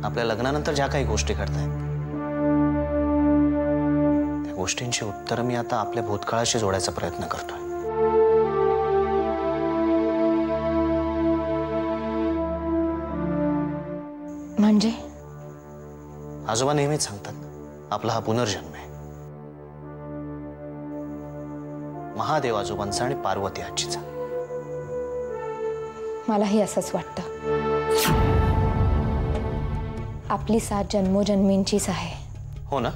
आपल्या लग्नानंतर ज्या काही गोष्टी घडतायत त्या गोष्टींची उत्तर मी आता आपल्या भूतकाळाशी जोडायचा प्रयत्न करतोय. म्हणजे आजोबा नेहमीच सांगतात आपला हा पुनर्जन्म आहे. महादेव आजोबांचा आणि पार्वती आजीचा. मलाही असंच वाटतं. आपली साथ जन्मोजन्मींचीच आहे. हो ना?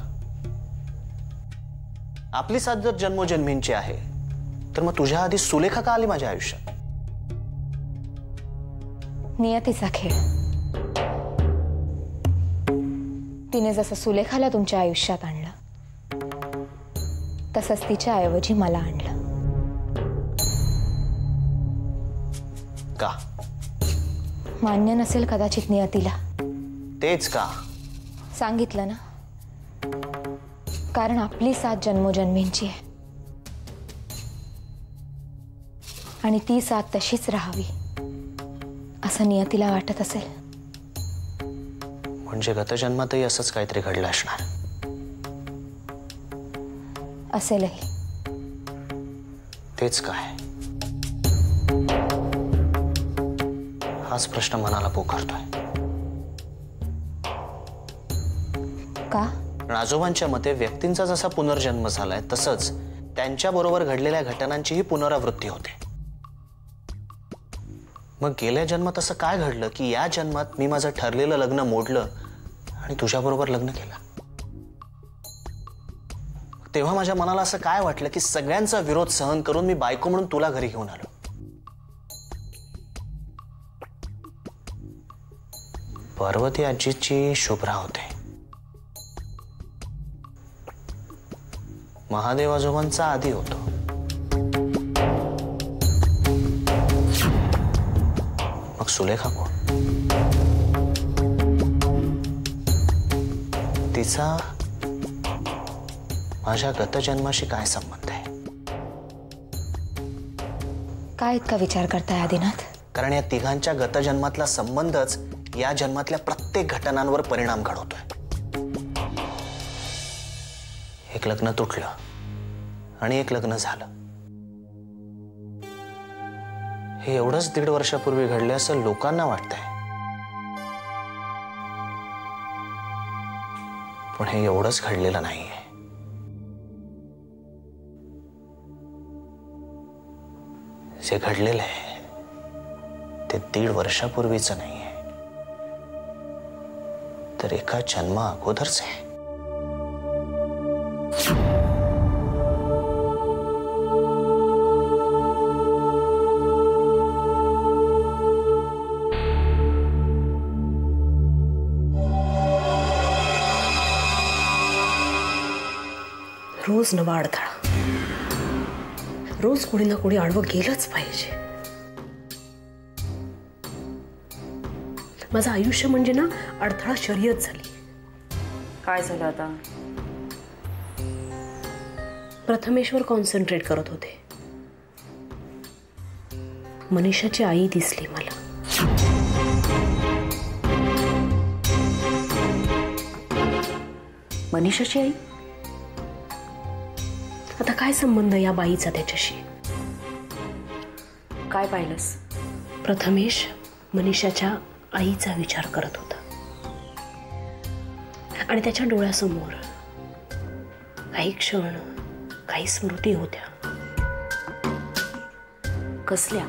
आपली साथ जर जन्मोजन्मींची आहे तर मग तुझ्या आधी सुलेखा का आली माझ्या आयुष्यात? नियतीचा खेळ. तिने जसं सुलेखाला तुमच्या आयुष्यात आणलं तसंच तिच्या ऐवजी मला आणलं. का? मान्य नसेल कदाचित नियतीला. तेच का? सांगितलं ना, कारण आपली साथ जन्मोजन्मींची आहे आणि ती साथ तशीच राहावी असं नियतीला वाटत असेल. म्हणजे गतजन्मातही असंच काहीतरी घडलं असणार. असेलही. तेच काय? हाच प्रश्न मनाला पोखरतोय. का? आजोबांच्या मते व्यक्तींचा जसा पुनर्जन्म झालाय तसंच त्यांच्या बरोबर घडलेल्या घटनांचीही पुनरावृत्ती होते. मग गेल्या जन्मात असं काय घडलं की या जन्मात मी माझं ठरलेलं लग्न मोडलं आणि तुझ्याबरोबर लग्न केलं? तेव्हा माझ्या मनाला असं काय वाटलं की सगळ्यांचा विरोध सहन करून मी बायको म्हणून तुला घरी घेऊन आलो. पार्वती आजीची शुभ्रा होते. महादेव आजोबांचा आधी होतो. मग सुलेखा कोण? तिचा माझ्या गतजन्माशी काय संबंध आहे? काय इतका विचार करताय आदिनाथ? कारण या तिघांच्या गतजन्मातला संबंधच या जन्मातल्या प्रत्येक घटनांवर परिणाम घडवतोय. एक लग्न तुटलं आणि एक लग्न झालं. हे एवढंच 1.5 वर्षापूर्वी घडले असं लोकांना वाटतंय, पण हे एवढंच घडलेलं नाहीये. जे घडलेलं आहे ते 1.5 वर्षापूर्वीचं नाहीये, तर एका जन्मा अगोदरच आहे. रोज नवा अडथळा. रोज कोणी ना कोणी आडवं गेलंच पाहिजे. माझं आयुष्य म्हणजे ना अडथळा शर्यत झाली. काय झालं आता? प्रथमेशवर कॉन्सन्ट्रेट करत होते. मनीषाची आई दिसली मला. मनीषाची आई? आता काय संबंध या बाईचा त्याच्याशी? काय पाहिलंस? प्रथमेश मनीषाच्या आईचा विचार करत होता आणि त्याच्या डोळ्यासमोर काही क्षण, काही स्मृती होत्या. कसल्या?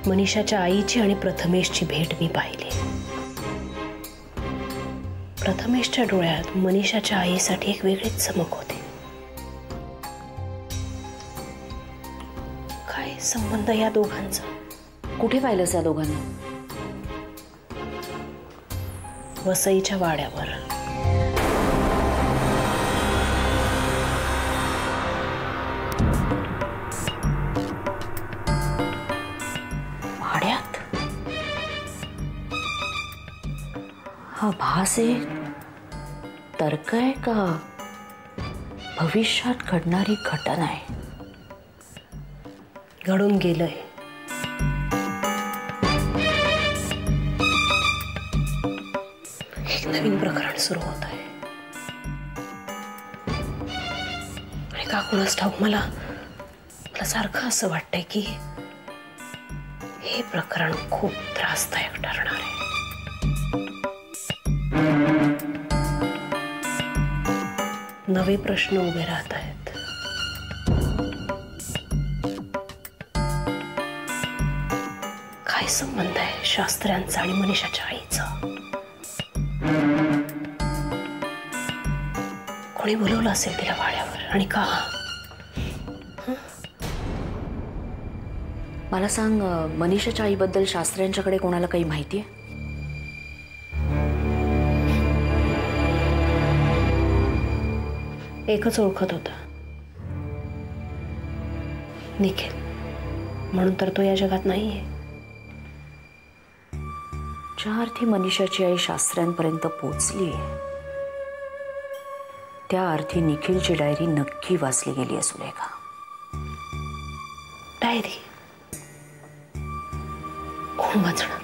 मनीषाच्या आईची आणि प्रथमेशची भेट मी पाहिली. प्रथमेशच्या डोळ्यात मनीषाच्या आईसाठी एक वेगळीच चमक होती. काय संबंध या दोघांचा? कुठे पाहिलंस या दोघांना? वसईच्या वाड्यावर. वाड्यात हा भास आहे, तर्क आहे का भविष्यात घडणारी घटना आहे? घडून गेलंय. एक नवीन प्रकरण सुरू होत आहे. आणि का कोणास ठाऊक मला सारखं असं वाटतंय की हे प्रकरण खूप त्रासदायक ठरणार आहे. नवे प्रश्न उभे राहत आहेत. काय संबंध आहे शास्त्र्यांचा आणि मनीषाच्या आईचा? कोणी बोलवलं असेल तिला वाड्यावर आणि का? मला सांग, मनीषाच्या आईबद्दल शास्त्र्यांच्याकडे कोणाला काही माहिती आहे? एकच ओळखत होता, निखिल. म्हणून तर तो या जगात नाहीये. ज्या अर्थी मनीषाची आई शास्त्र्यांपर्यंत पोचली, त्या अर्थी निखिलची डायरी नक्की वाचली गेली असू दे का? डायरी कोण वाचणार?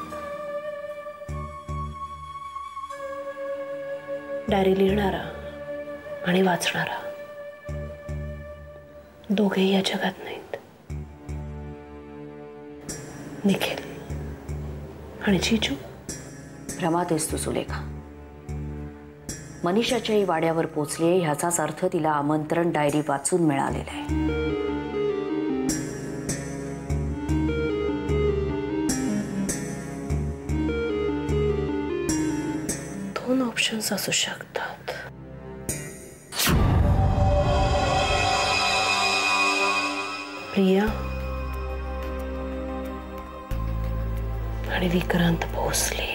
डायरी लिहिणारा आणि वाचणारा दोघेही या जगात नाहीत. निखिल आणि जीजू. भ्रमात आहेस तू सुलेखा. मनीषाच्याही वाड्यावर पोचले ह्याचाच अर्थ तिला आमंत्रण डायरी वाचून मिळालेलं आहे. दोन ऑप्शन्स असू शकतात. प्रिया आणि विक्रांत भोसले.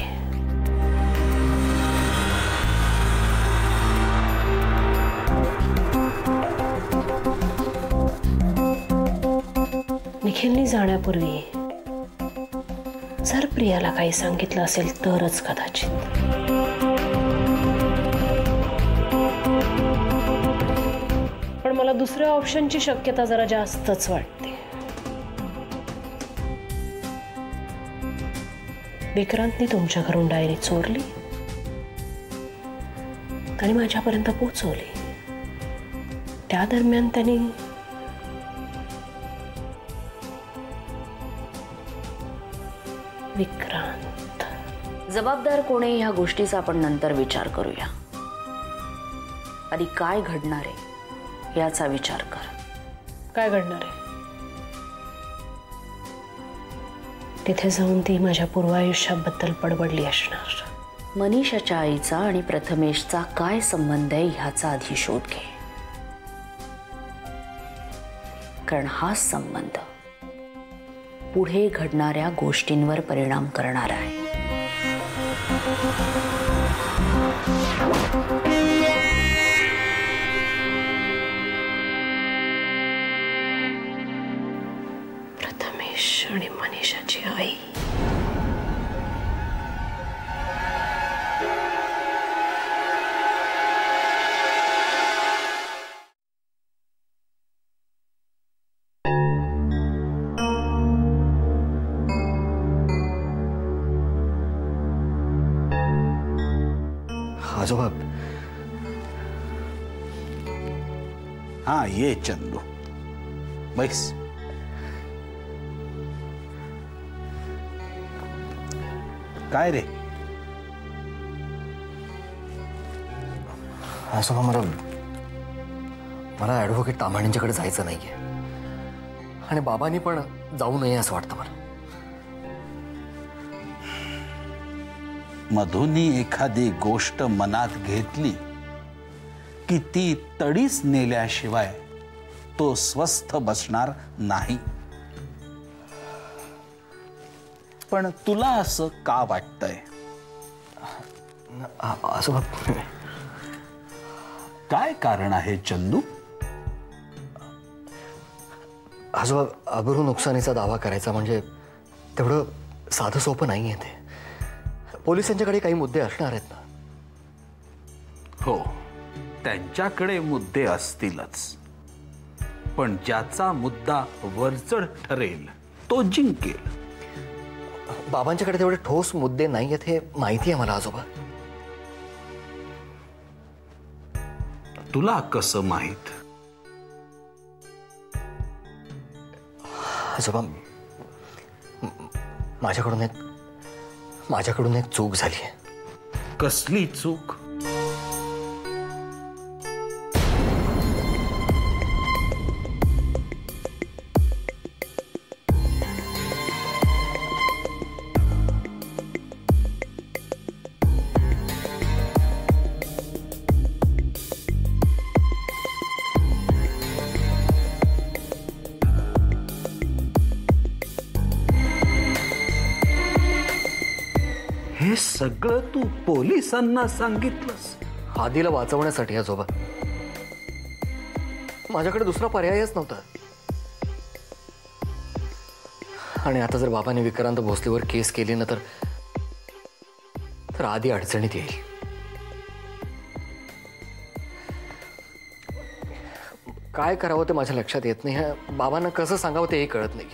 निखिलनी जाण्यापूर्वी जर प्रियाला काही सांगितलं असेल तरच कदाचित. पण मला दुसऱ्या ऑप्शनची शक्यता जरा जास्तच वाटते. विक्रांतनी तुमच्या घरून डायरी चोरली आणि माझ्यापर्यंत पोहोचवली. त्या दरम्यान त्यांनी विक्रांत. जबाबदार कोण आहे ह्या गोष्टीचा आपण नंतर विचार करूया. आधी काय घडणार आहे याचा विचार कर. काय घडणार आहे? तिथे जाऊन ती माझ्या पूर्वायुष्याबद्दल बडबडली असणार. मनीषाच्या आईचा आणि प्रथमेशचा काय संबंध आहे ह्याचा आधी शोध घे, कारण हा संबंध पुढे घडणाऱ्या गोष्टींवर परिणाम करणार आहे. प्रथमेश आणि मनीषाची आई. आजोबा. हाँ, ये चंदू बैस. काय रे? आजोबा, मला ॲडव्होकेट ताम्हाणेंच्याकडे जायचं नाहीये आणि बाबांनी पण जाऊ नये असं वाटतं मला. मधुनी एखादी गोष्ट मनात घेतली की ती तडीच नेल्याशिवाय तो स्वस्थ बसणार नाही. पण तुला असं का वाटतंय? आजोबा, काय कारण आहे चंदू? आजोबा, अब्रू नुकसानीचा दावा करायचा म्हणजे तेवढं साधं सोपं नाही आहे ते. पोलिसांच्याकडे काही मुद्दे असणार आहेत ना. हो, त्यांच्याकडे मुद्दे असतीलच, पण ज्याचा मुद्दा वरचढ ठरेल तो जिंकेल. बाबांच्याकडे तेवढे ठोस मुद्दे नाही आहेत हे माहिती आहे मला आजोबा. तुला कसं माहित? आजोबा, माझ्याकडून एक चूक झाली आहे. कसली चूक? हे सगळं तू पोलिसांना सांगितलंस? आधीला वाचवण्यासाठी आजोबा. माझ्याकडे दुसरा पर्यायच नव्हता. आणि आता जर बाबांनी विक्रांत भोसलेवर केस केली ना तर आधी अडचणीत येईल. काय करावं ते माझ्या लक्षात येत नाही. बाबांना कसं सांगावं तेही कळत नाही.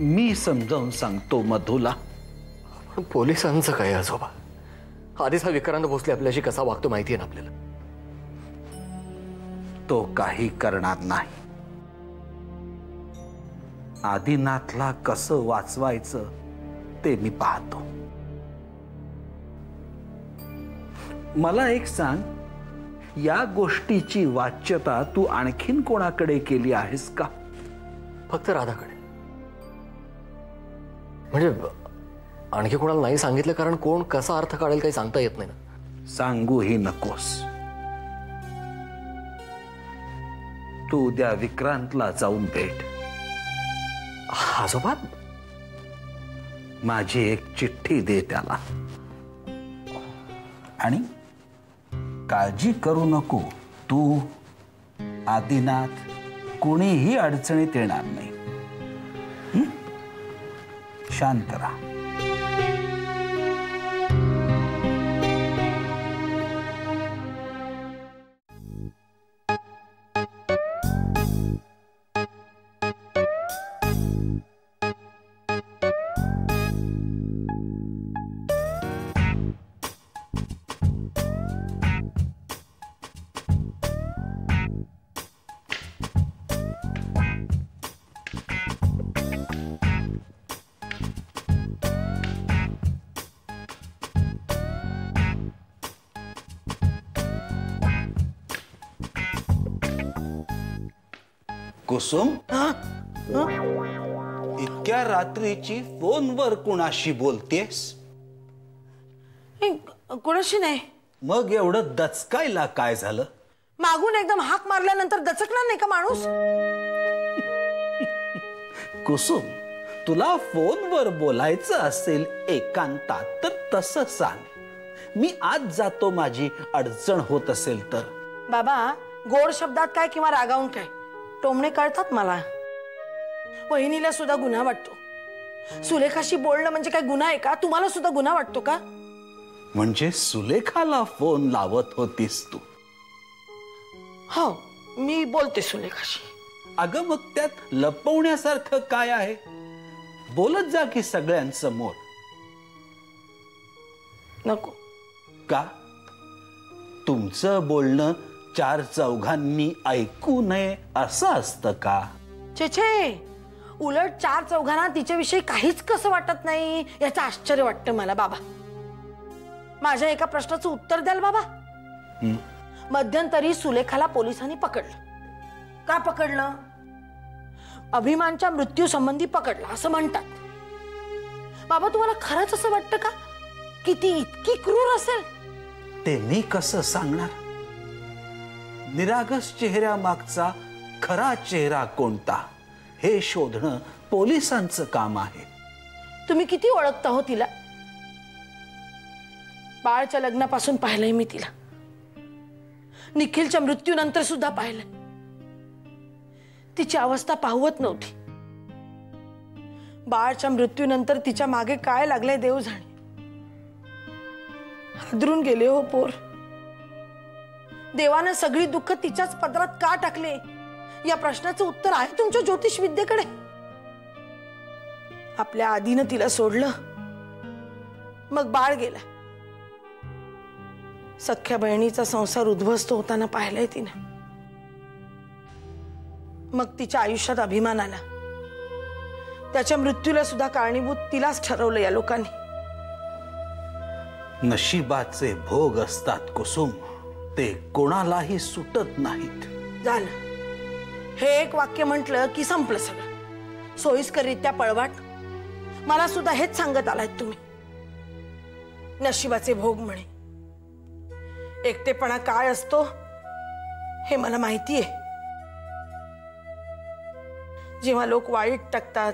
मी समजावून सांगतो मधुला. पण पोलिसांचं काय आजोबा? आधीच हा विक्रांत भोसले आपल्याशी कसा वागतो माहिती आहे ना आपल्याला. तो काही करणार नाही. आदिनाथला कसं वाचवायचं ते मी पाहतो. मला एक सांग, या गोष्टीची वाच्यता तू आणखीन कोणाकडे केली आहेस का? फक्त राधाकडे. म्हणजे आणखी कोणाला नाही सांगितलं, कारण कोण कसा अर्थ काढेल काही सांगता येत नाही ना. सांगूही नकोस. तू उद्या विक्रांतला जाऊन भेट. आजोबा, माझी एक चिठ्ठी दे त्याला. आणि काळजी करू नको, तू आदिनाथ कोणीही अडचणीत येणार नाही. शांत राहा. कुसुम, इतक्या रात्रीची फोनवर कुणाशी बोलतेस? कोणाशी नाही. मग एवढं दचकायला काय झालं? मागून एकदम हाक मारल्यानंतर दचकणार नाही का माणूस? कुसुम, तुला फोनवर बोलायचं असेल एकांतात तर तसं सांग. मी आज जातो, माझी अडचण होत असेल तर. बाबा, गोड शब्दात काय किंवा रागावून काय, टोमणे कळतात मला. वहिनीला सुद्धा गुन्हा वाटतो. सुलेखाशी बोलणं म्हणजे काय गुन्हा आहे का? तुम्हाला सुद्धा गुन्हा वाटतो का? म्हणजे सुलेखाला फोन लावत होतीस तू? हो, मी बोलते सुलेखाशी. अगं, मग त्यात लपवण्यासारखं काय आहे? बोलत जा की सगळ्यांसमोर. नको. का? तुमचं बोलणं चार चौघांनी ऐकू नये असं असतं का? छे छे, उलट चार चौघांना तिच्याविषयी काहीच कसं वाटत नाही याचं आश्चर्य वाटतं मला. बाबा, माझ्या एका प्रश्नाचं उत्तर द्याल बाबा? मध्यंतरी सुलेखाला पोलिसांनी पकडलं. का पकडलं? अभिमानच्या मृत्यू संबंधी पकडलं असं म्हणतात. बाबा, तुम्हाला खरंच असं वाटतं का की ती इतकी क्रूर असेल? ते मी कसं सांगणार? निरागस चेहऱ्यामागचा खरा चेहरा कोणता हे शोधणं पोलिसांचं काम आहे. तुम्ही किती ओळखता हो तिला? बाळच्या लग्नापासून पाहिलंय मी तिला, निखिलच्या मृत्यूनंतर सुद्धा पाहिलंय. तिची अवस्था पाहवत नव्हती. बाळच्या मृत्यूनंतर तिच्या मागे काय लागलंय देव जाणे. हादरून गेले हो पोर. देवानं सगळी दुःख तिच्याच पदरात का टाकले या प्रश्नाचं उत्तर आहे तुमच्या ज्योतिष विद्येकडे. आपल्या आधीनं तिला सोडलं, मग बाळ गेला. सख्या बहिणीचा संसार उद्ध्वस्त होताना पाहिलंय तिनं. मग तिच्या आयुष्यात अभिमान आला. त्याच्या मृत्यूला सुद्धा कारणीभूत तिलाच ठरवलं या लोकांनी. नशिबाचे भोग असतात कुसुम, ते कोणालाही सुटत नाहीत. झालं, हे एक वाक्य म्हटलं की संपलं सगळं. सोयीस्कररित्या पळवाट. मला सुद्धा हेच सांगत आलात तुम्ही. नशिबाचे भोग म्हणे. एकटेपणा काय असतो हे मला माहिती आहे. जेव्हा लोक वाईट टाकतात,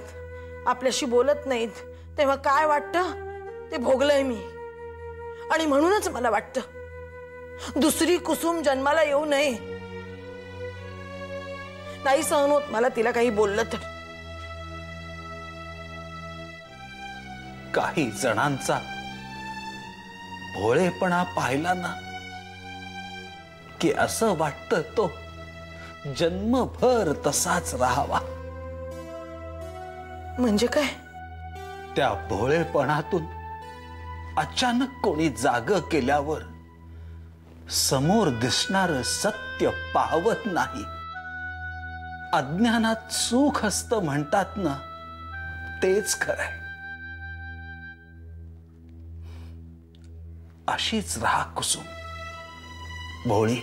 आपल्याशी बोलत नाहीत, तेव्हा काय वाटतं ते भोगलंय मी. आणि म्हणूनच मला वाटतं दुसरी कुसुम जन्माला येऊ नये. नाही सहन होत मला तिला काही बोललं तर. काही जणांचा भोळेपणा पाहिला ना की असं वाटतं तो जन्मभर तसाच राहावा. म्हणजे काय? त्या भोळेपणातून अचानक कोणी जाग केल्यावर समोर दिसणारं सत्य पाहवत नाही. अज्ञानात सुख असतं म्हणतात ना, तेच खरंय. अशीच राहा कुसुम, भोळी.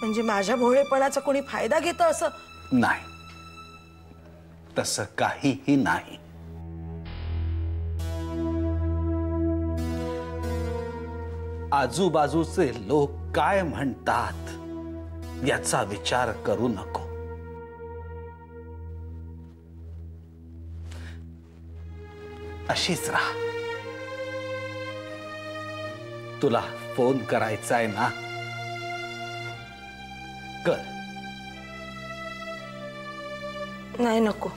म्हणजे माझ्या भोळेपणाचा कोणी फायदा घेतं असं? नाही, तसं काहीही नाही. आजूबाजूचे लोक काय म्हणतात याचा विचार करू नको. अशीच राहा. तुला फोन करायचाय ना, कर. नाही, नको.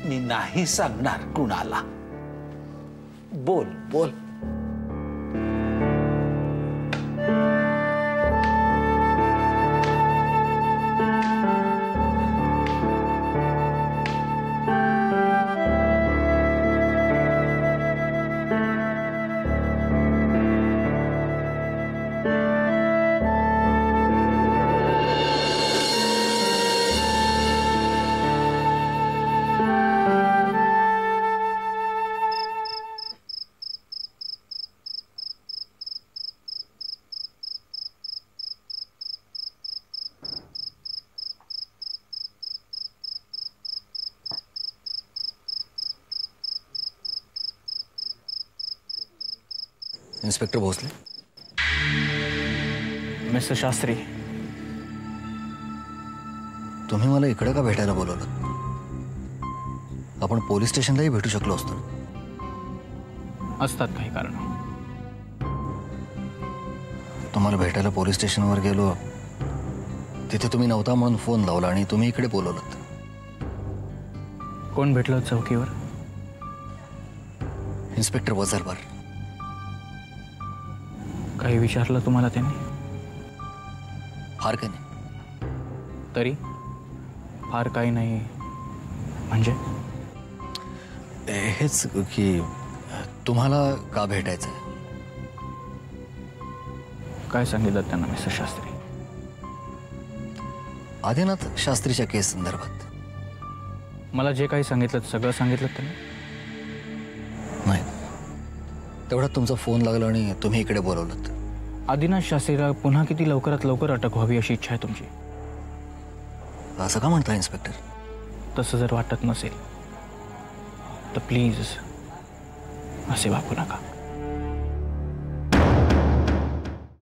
मी नाही सांगणार कुणाला. बोल बोल. इन्स्पेक्टर भोसले. मिस्टर शास्त्री, तुम्ही मला इकडे का भेटायला बोलवलं? आपण पोलीस स्टेशनलाही भेटू शकलो असतो. असतात काही कारण. तुम्हाला भेटायला पोलीस स्टेशनवर गेलो, तिथे तुम्ही नव्हता म्हणून फोन लावला आणि तुम्ही इकडे बोलवलं. कोण भेटलं चौकीवर? इन्स्पेक्टर वझरबार. काही विचारलं तुम्हाला त्यांनी? फार काही नाही. तरी फार काही नाही म्हणजे? हेच की तुम्हाला का भेटायचंय. काय सांगितलं त्यांना मिस्टर शास्त्री? आदिनाथ शास्त्रीच्या केस संदर्भात. मला जे काही सांगितलं सगळं सांगितलं त्यांनी? नाही, तेवढ्यात तुमचा फोन लागला आणि तुम्ही इकडे बोलवलं. आदिनाथ शास्त्रीला पुन्हा किती लवकरात लवकर अटक व्हावी अशी इच्छा आहे तुमची? असं का म्हणता इन्स्पेक्टर? तसं जर वाटत नसेल तर प्लीज असे वागू नका.